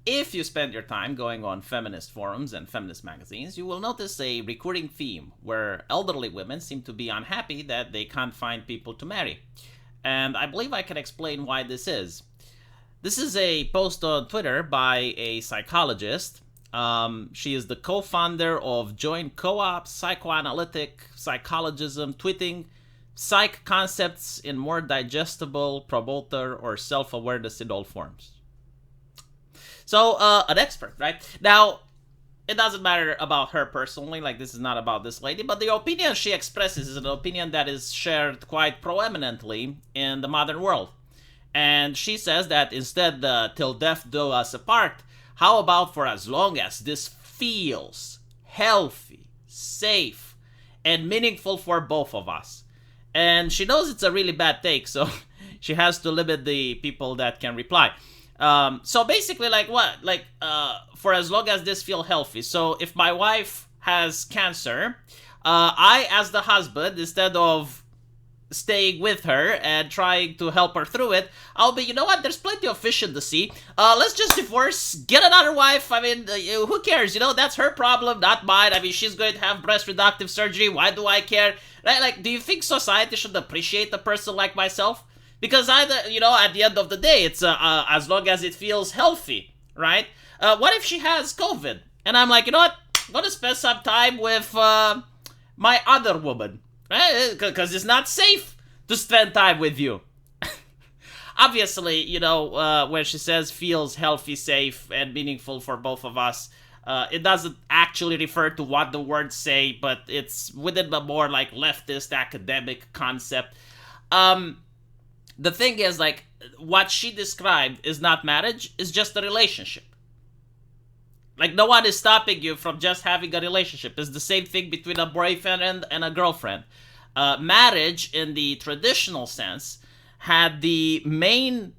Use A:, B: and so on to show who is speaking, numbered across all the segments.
A: If you spend your time going on feminist forums and feminist magazines, you will notice a recurring theme where elderly women seem to be unhappy that they can't find people to marry. And I believe I can explain why this is. This is a post on Twitter by a psychologist. She is the co founder of Joint Co op Psychoanalytic Psychologism, tweeting psych concepts in more digestible, promoter, or self awareness in all forms. So, an expert, right? Now, it doesn't matter about her personally, like this is not about this lady, but the opinion she expresses is an opinion that is shared quite proeminently in the modern world. And she says that instead, till death do us apart, how about for as long as this feels healthy, safe, and meaningful for both of us? And she knows it's a really bad take, so she has to limit the people that can reply. So basically, like what? Like, for as long as this feel healthy. So if my wife has cancer, I, as the husband, instead of staying with her and trying to help her through it, I'll be, you know what, there's plenty of fish in the sea. Let's just divorce, get another wife. I mean, who cares? You know, that's her problem, not mine. I mean, she's going to have breast reductive surgery. Why do I care? Right? Like, do you think society should appreciate a person like myself? Because either, you know, at the end of the day, it's as long as it feels healthy, right? What if she has COVID? And I'm like, you know what? I'm going to spend some time with my other woman, right? Because it's not safe to spend time with you. Obviously, you know, when she says feels healthy, safe, and meaningful for both of us, it doesn't actually refer to what the words say, but it's within the more like leftist academic concept. The thing is, like, what she described is not marriage, it's just a relationship. Like, no one is stopping you from just having a relationship. It's the same thing between a boyfriend and a girlfriend. Marriage, in the traditional sense, had the main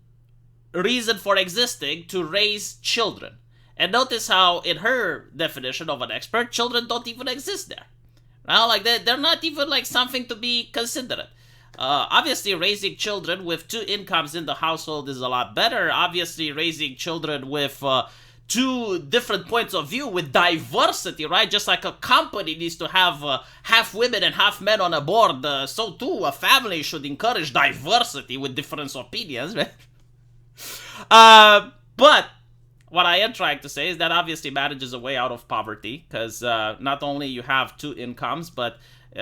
A: reason for existing to raise children. And notice how, in her definition of an expert, children don't even exist there. Well, like, they're not even, like, something to be considered. Obviously, raising children with two incomes in the household is a lot better. Obviously, raising children with two different points of view with diversity, right? Just like a company needs to have half women and half men on a board, so too a family should encourage diversity with different opinions, right? But what I am trying to say is that obviously marriage is a way out of poverty, because not only you have two incomes, but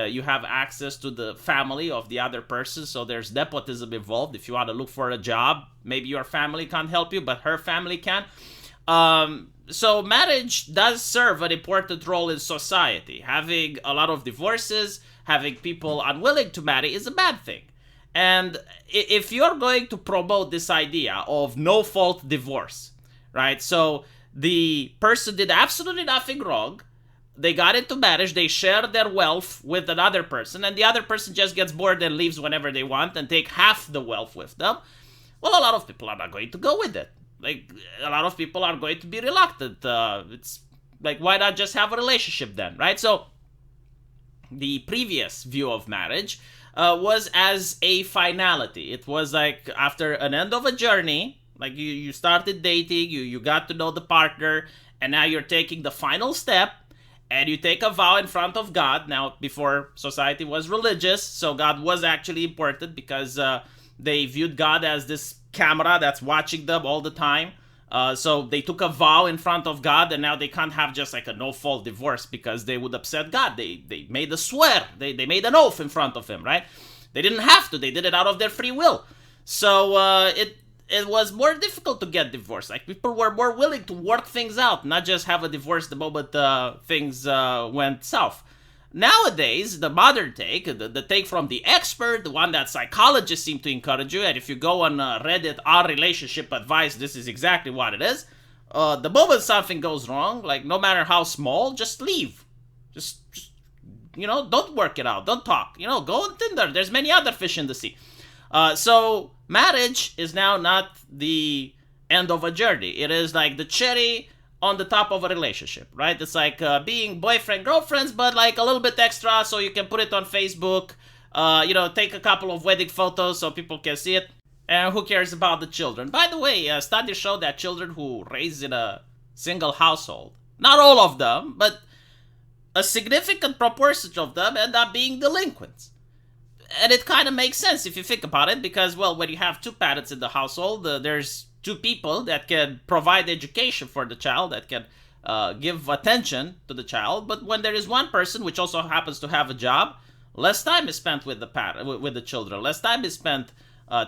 A: you have access to the family of the other person, so there's nepotism involved. If you want to look for a job, maybe your family can't help you, but her family can. So marriage does serve an important role in society. Having a lot of divorces, having people unwilling to marry is a bad thing. And if you're going to promote this idea of no-fault divorce, right? So the person did absolutely nothing wrong, they got into marriage, they share their wealth with another person, and the other person just gets bored and leaves whenever they want and take half the wealth with them. Well, a lot of people are not going to go with it. Like, a lot of people are going to be reluctant. It's like, why not just have a relationship then, right? So, the previous view of marriage was as a finality. It was like, after an end of a journey, like you started dating, you got to know the partner, and now you're taking the final step, and you take a vow in front of God. Now, before society was religious, so God was actually important because they viewed God as this camera that's watching them all the time. So they took a vow in front of God, and now they can't have just like a no-fault divorce because they would upset God. They made a swear. They made an oath in front of him, right? They didn't have to. They did it out of their free will. So it was more difficult to get divorced. Like, people were more willing to work things out, not just have a divorce the moment things went south. Nowadays, the modern take, the take from the expert, the one that psychologists seem to encourage you, and if you go on Reddit, our relationship advice, this is exactly what it is. The moment something goes wrong, like, no matter how small, just leave. Just, you know, don't work it out. Don't talk. You know, go on Tinder. There's many other fish in the sea. So marriage is now not the end of a journey. It is like the cherry on the top of a relationship, right? It's like being boyfriend, girlfriends, but like a little bit extra so you can put it on Facebook, you know, take a couple of wedding photos so people can see it. And who cares about the children? By the way, studies show that children who raise in a single household, not all of them, but a significant proportion of them end up being delinquents. And it kind of makes sense if you think about it, because, well, when you have two parents in the household, there's two people that can provide education for the child, that can give attention to the child. But when there is one person, which also happens to have a job, less time is spent with the children. Less time is spent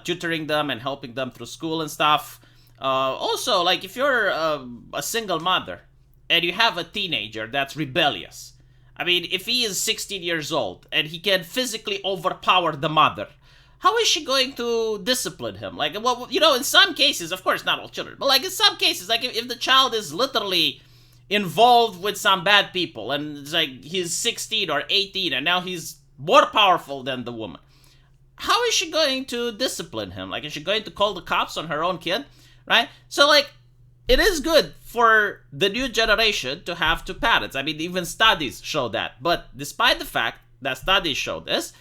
A: tutoring them and helping them through school and stuff. Also, like, if you're a single mother and you have a teenager that's rebellious, I mean, if he is 16 years old and he can physically overpower the mother, how is she going to discipline him? Like, well, you know, in some cases, of course, not all children, but like in some cases, like if the child is literally involved with some bad people and it's like he's 16 or 18 and now he's more powerful than the woman, how is she going to discipline him? Like, is she going to call the cops on her own kid, right? So, like, it is good for the new generation to have two parents. I mean, even studies show that. But despite the fact that studies show this,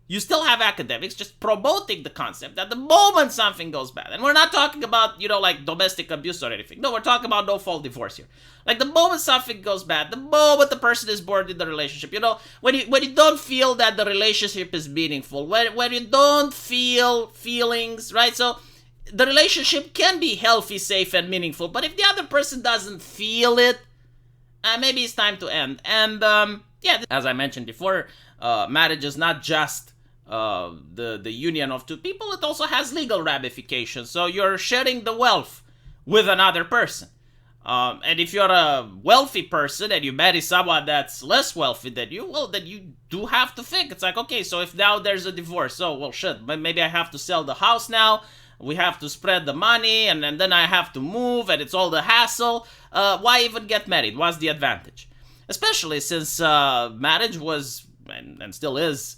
A: you still have academics just promoting the concept that the moment something goes bad, and we're not talking about, you know, like domestic abuse or anything. No, we're talking about no-fault divorce here. Like, the moment something goes bad, the moment the person is bored in the relationship, you know, when you don't feel that the relationship is meaningful, when you don't feel feelings, right? So the relationship can be healthy, safe, and meaningful, but if the other person doesn't feel it, maybe it's time to end. And yeah, as I mentioned before, marriage is not just the union of two people. It also has legal ramifications. So you're sharing the wealth with another person. And if you're a wealthy person and you marry someone that's less wealthy than you, well, then you do have to think. It's like, okay, so if now there's a divorce, oh, well, shit, maybe I have to sell the house now. We have to spread the money, and then I have to move, and it's all the hassle. Why even get married? What's the advantage? Especially since marriage was, and still is,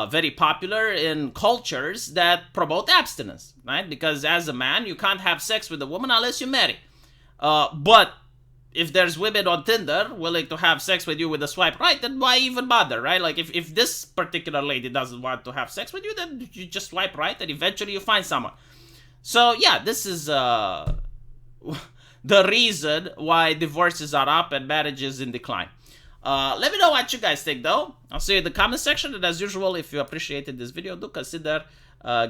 A: very popular in cultures that promote abstinence, right? Because as a man, you can't have sex with a woman unless you marry. But if there's women on Tinder willing to have sex with you with a swipe right, then why even bother, right? Like, if this particular lady doesn't want to have sex with you, then you just swipe right, and eventually you find someone. So, yeah, this is the reason why divorces are up and marriage is in decline. Let me know what you guys think, though. I'll see you in the comment section. And as usual, if you appreciated this video, do consider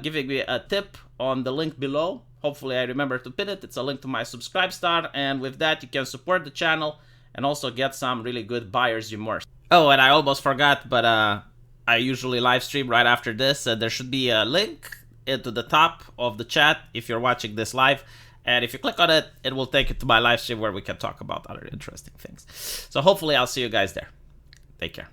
A: giving me a tip on the link below. Hopefully, I remember to pin it. It's a link to my subscribe star. And with that, you can support the channel and also get some really good buyer's remorse. Oh, and I almost forgot, but I usually live stream right after this. There should be a link into the top of the chat if you're watching this live, and if you click on it, it will take you to my live stream where we can talk about other interesting things. So hopefully I'll see you guys there. Take care.